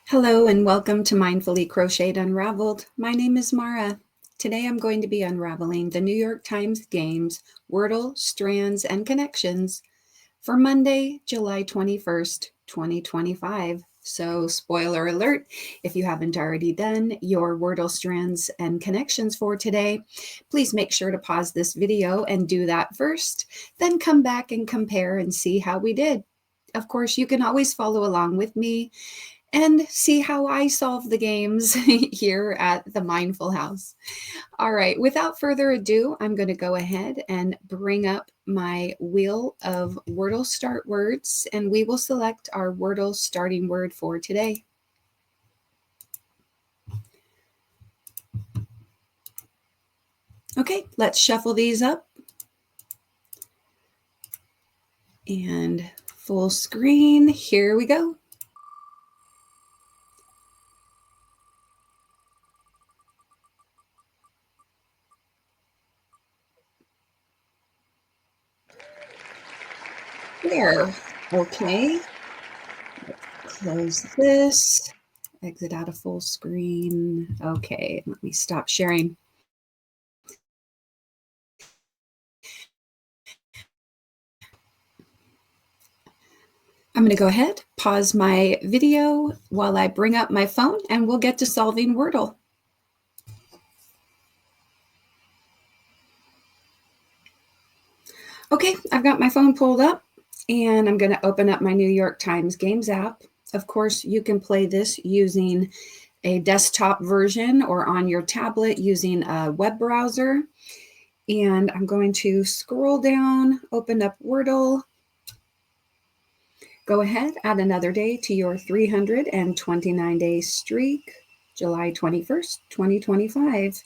Hello and welcome to Mindfully Crocheted Unraveled. My name is Mara. Today I'm going to be unraveling the New York Times games WORDLE, STRANDS, and Connections for Monday, July 21st, 2025. So spoiler alert, if you haven't already done your WORDLE, STRANDS, and Connections for today, please make sure to pause this video and do that first, then come back and compare and see how we did. Of course, you can always follow along with me and see how I solve the games here at the Mindful House. All right, without further ado, I'm going to go ahead and bring up my wheel of Wordle start words, and we will select our Wordle starting word for today. Okay, let's shuffle these up. And full screen, here we go. There, okay. Let's close this, exit out of full screen. Okay, let me stop sharing. I'm going to go ahead, pause my video while I bring up my phone, and we'll get to solving Wordle. Okay, I've got my phone pulled up, and I'm going to open up my New York Times Games app. Of course, you can play this using a desktop version or on your tablet using a web browser. And I'm going to scroll down, open up Wordle. Go ahead, add another day to your 329-day streak, July 21st, 2025.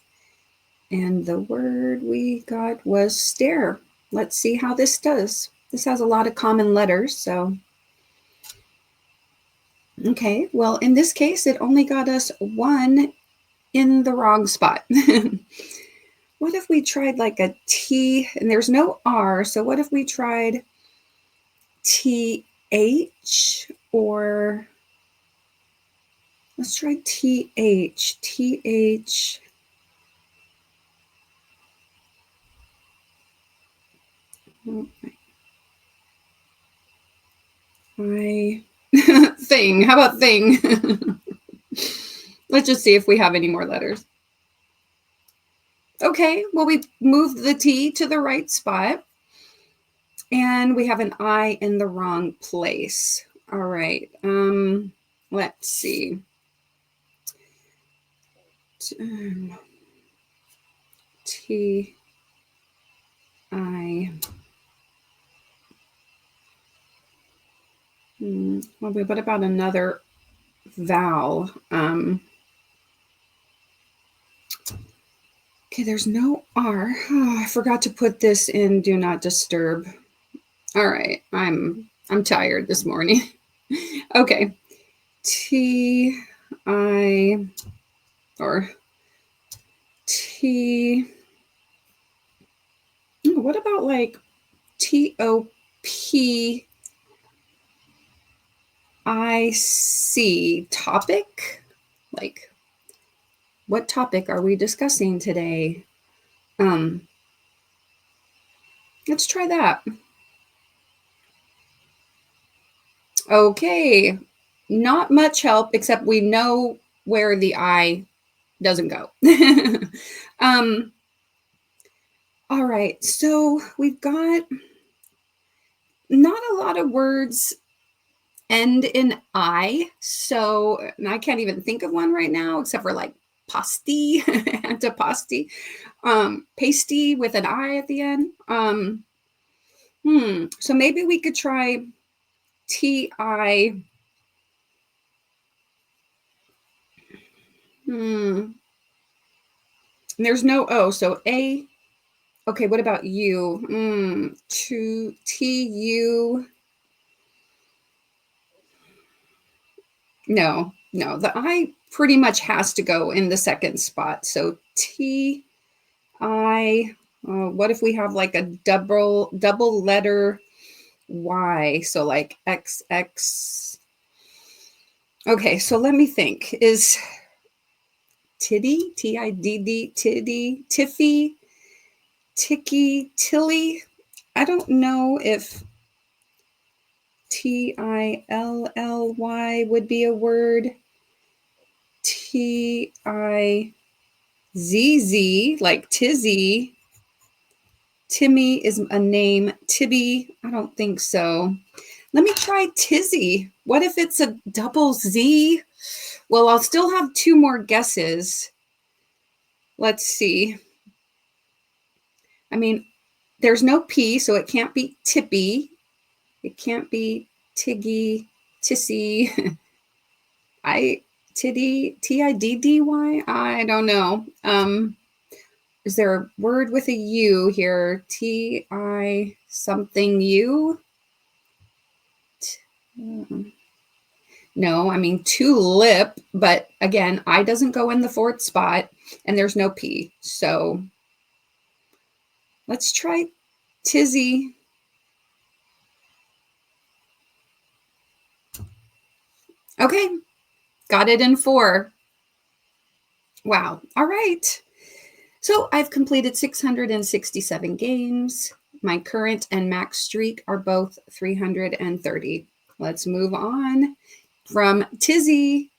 And the word we got was stare. Let's see how this does. This has a lot of common letters, so. Okay, well, in this case, it only got us one in the wrong spot. What if we tried like a T, and there's no R, so what if we tried TH, or let's try TH, TH. Thing. How about thing? Let's just see if we have any more letters. Okay, well, we moved the T to the right spot, and we have an I in the wrong place. All right, let's see. T, I. Well, what about another vowel? Okay, there's no R. Oh, I forgot to put this in Do Not Disturb. All right, I'm tired this morning. Okay, T, I, or T. What about like TOP? IC, topic? Like, what topic are we discussing today? Let's try that. Okay, not much help, except we know where the I doesn't go. All right, so we've got not a lot of words end in I, so I can't even think of one right now except for like pasty, antipasti, pasty with an I at the end. So maybe we could try TI. There's no O, so A. Okay, what about U? To TU. No, the I pretty much has to go in the second spot. So T, I, what if we have like a double letter Y? So like XX. Okay, so let me think. Is Tiddy, T-I-D-D, Tiddy, Tiffy, Ticky, Tilly? I don't know if T-I-L-L-Y would be a word. T-I-Z-Z, like Tizzy. Timmy is a name. Tibby, I don't think so. Let me try Tizzy. What if it's a double Z? Well, I'll still have two more guesses. Let's see. I mean, there's no P, so it can't be Tippy. It can't be Tiggy, Tissy. Tiddy, T-I-D-D-Y? I don't know. Is there a word with a U here? T-I something U? No, I mean tulip, but again, I doesn't go in the fourth spot and there's no P. So let's try Tizzy. Okay, got it in 4. Wow. All right. So I've completed 667 games. My current and max streak are both 330. Let's move on from Tizzy.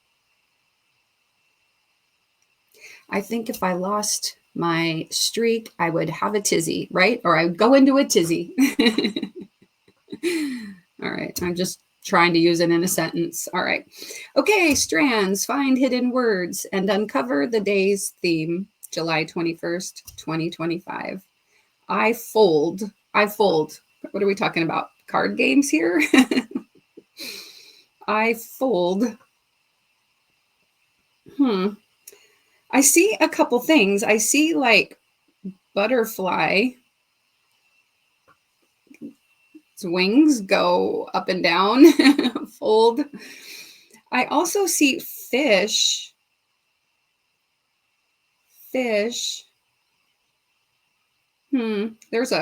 I think if I lost my streak, I would have a tizzy, right? Or I would go into a tizzy. All right, I'm just trying to use it in a sentence. All right. Okay, strands, find hidden words and uncover the day's theme, July 21st, 2025. I fold. What are we talking about? Card games here? I fold. I see a couple things. I see like butterfly. Its wings go up and down, fold. I also see fish. Fish. There's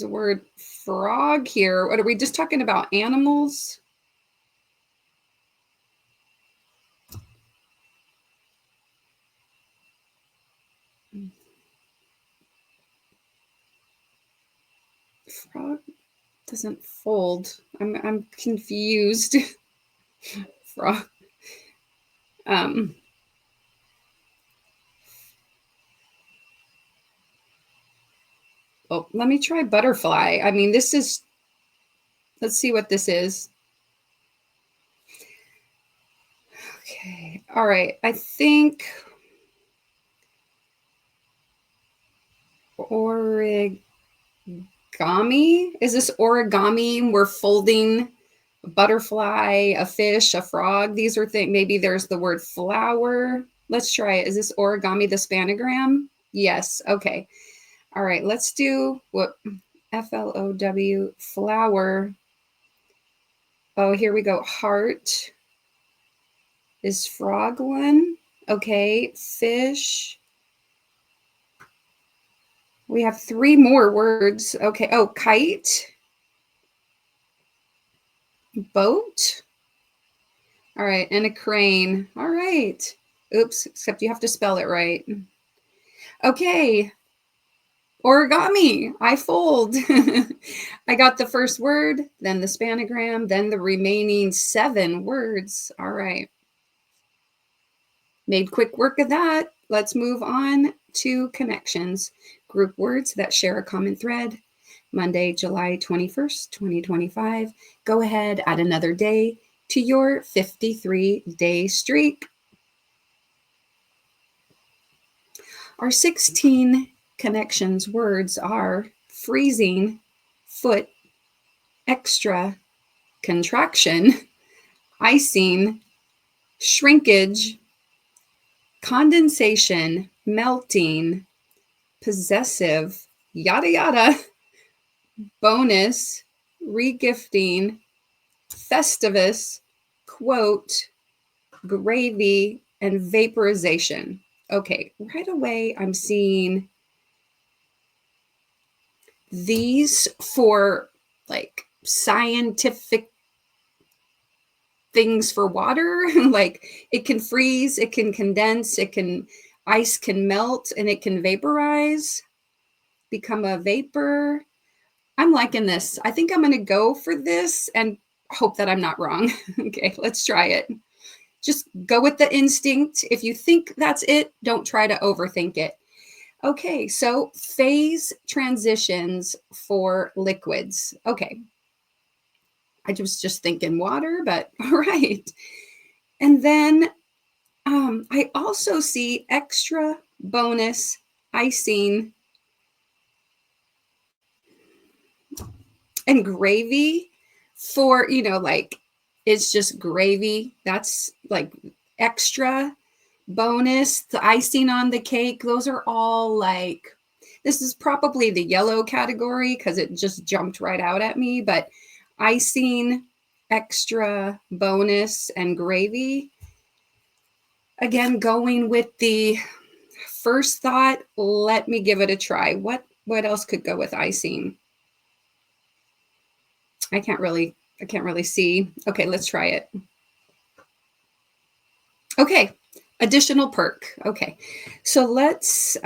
a word frog here. What are we just talking about? Animals? Frog doesn't fold. I'm confused. Frog. Oh, let me try butterfly. I mean, this is, let's see what this is. Okay. All right. I think origami. Is this origami? We're folding a butterfly, a fish, a frog. These are things. Maybe there's the word flower. Let's try it. Is this origami the spanagram? Yes. Okay. All right. Let's do what F-L-O-W, flower. Oh, here we go. Heart. Is frog one? Okay. Fish. We have 3 more words. Okay. Oh, kite. Boat. All right. And a crane. All right. Oops. Except you have to spell it right. Okay. Origami. I fold. I got the first word, then the spanagram, then the remaining 7 words. All right. Made quick work of that. Let's move on to connections. Group words that share a common thread. Monday, July 21st, 2025. Go ahead, add another day to your 53-day streak. Our 16 connections words are freezing, foot, extra, contraction, icing, shrinkage, condensation, melting, possessive, yada yada, bonus, regifting, festivus, quote, gravy, and vaporization. Okay, right away I'm seeing these for like scientific things for water. Like it can freeze, it can condense, ice can melt, and it can vaporize, become a vapor. I'm liking this. I think I'm going to go for this and hope that I'm not wrong. Okay, let's try it. Just go with the instinct. If you think that's it, don't try to overthink it. Okay, so phase transitions for liquids. Okay, I was just thinking water, but all right. And then I also see extra bonus icing and gravy for, like it's just gravy. That's like extra bonus, the icing on the cake. Those are all like, this is probably the yellow category because it just jumped right out at me, but icing, extra bonus, and gravy. Again, going with the first thought, let me give it a try. What else could go with icing? I can't really see. Okay, let's try it. Okay, additional perk. Okay, so let's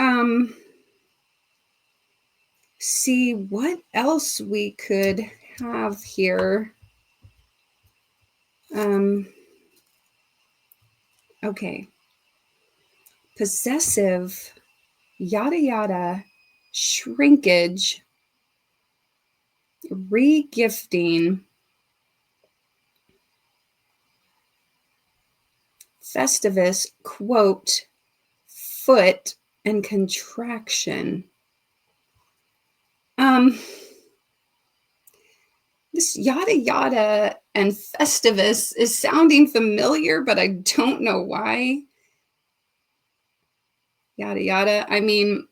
see what else we could have here. Okay, possessive, yada yada, shrinkage, regifting, Festivus, quote, foot, and contraction. This yada yada and Festivus is sounding familiar, but I don't know why. Yada yada. I mean,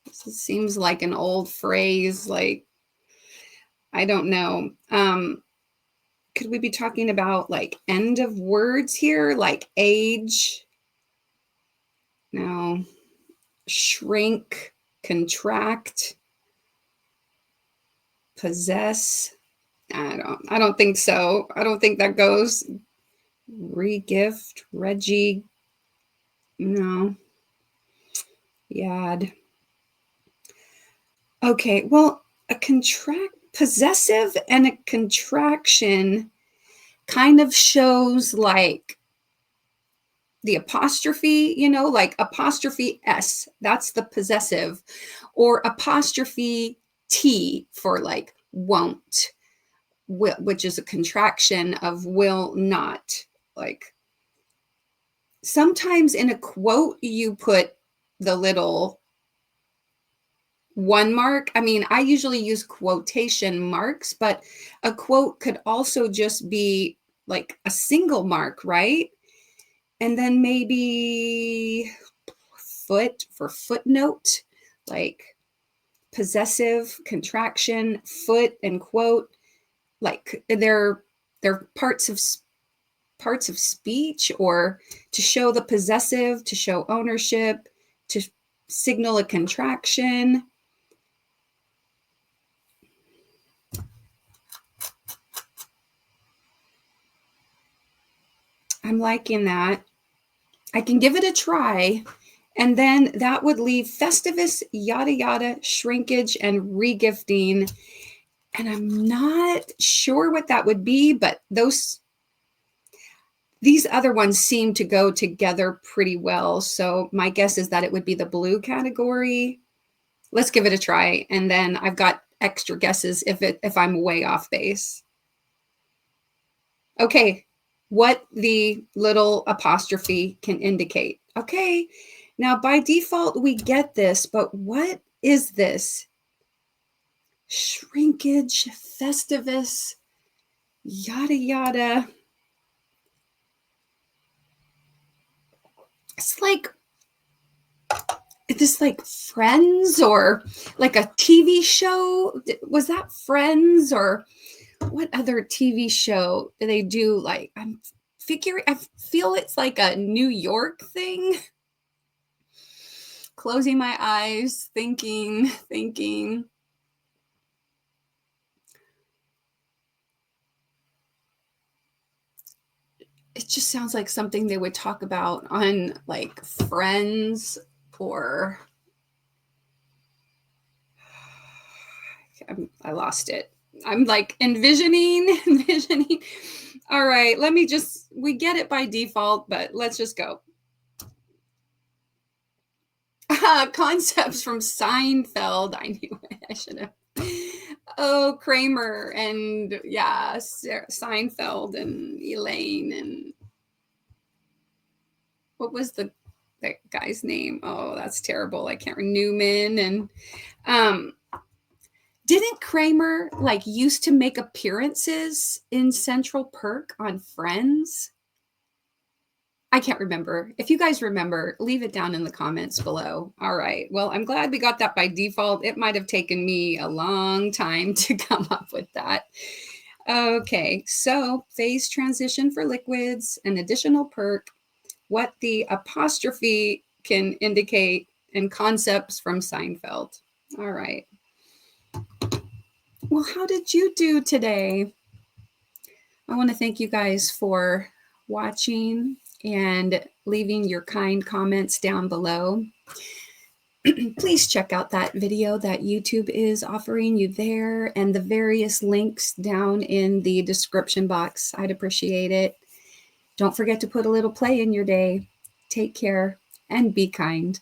this seems like an old phrase. Like, I don't know. Could we be talking about like end of words here, like age? No. Shrink, contract, possess. I don't think so. I don't think that goes. Regift, Reggie. No. Yad. Okay, well, possessive and a contraction kind of shows like the apostrophe, like apostrophe S, that's the possessive, or apostrophe T for like won't, which is a contraction of will not. Like sometimes in a quote, you put the little one mark. I mean, I usually use quotation marks, but a quote could also just be like a single mark, right? And then maybe foot for footnote, like possessive, contraction, foot, and quote. Like they're parts of speech, or to show the possessive, to show ownership, to signal a contraction. I'm liking that. I can give it a try. And then that would leave Festivus, yada yada, shrinkage, and regifting. And I'm not sure what that would be, but these other ones seem to go together pretty well. So my guess is that it would be the blue category. Let's give it a try. And then I've got extra guesses if I'm way off base. Okay, what the little apostrophe can indicate. Okay, now by default we get this, but what is this? Shrinkage, Festivus, yada yada. It's like, is this like Friends or like a TV show? Was that Friends, or what other TV show do they do? Like, I feel it's like a New York thing. Closing my eyes, thinking. just sounds like something they would talk about on like Friends or I lost it. I'm like envisioning. All right, we get it by default, but let's just go. Concepts from Seinfeld. I knew it. I should have. Oh, Kramer and yeah, Seinfeld and Elaine and what was that guy's name? Oh, that's terrible. I can't remember. Newman and didn't Kramer like used to make appearances in Central Perk on Friends? I can't remember. If you guys remember, leave it down in the comments below. All right. Well, I'm glad we got that by default. It might have taken me a long time to come up with that. Okay, so phase transition for liquids, an additional perk, what the apostrophe can indicate, and concepts from Seinfeld. All right. Well, how did you do today? I want to thank you guys for watching and leaving your kind comments down below. Please check out that video that YouTube is offering you there and the various links down in the description box. I'd appreciate it. Don't forget to put a little play in your day. Take care and be kind.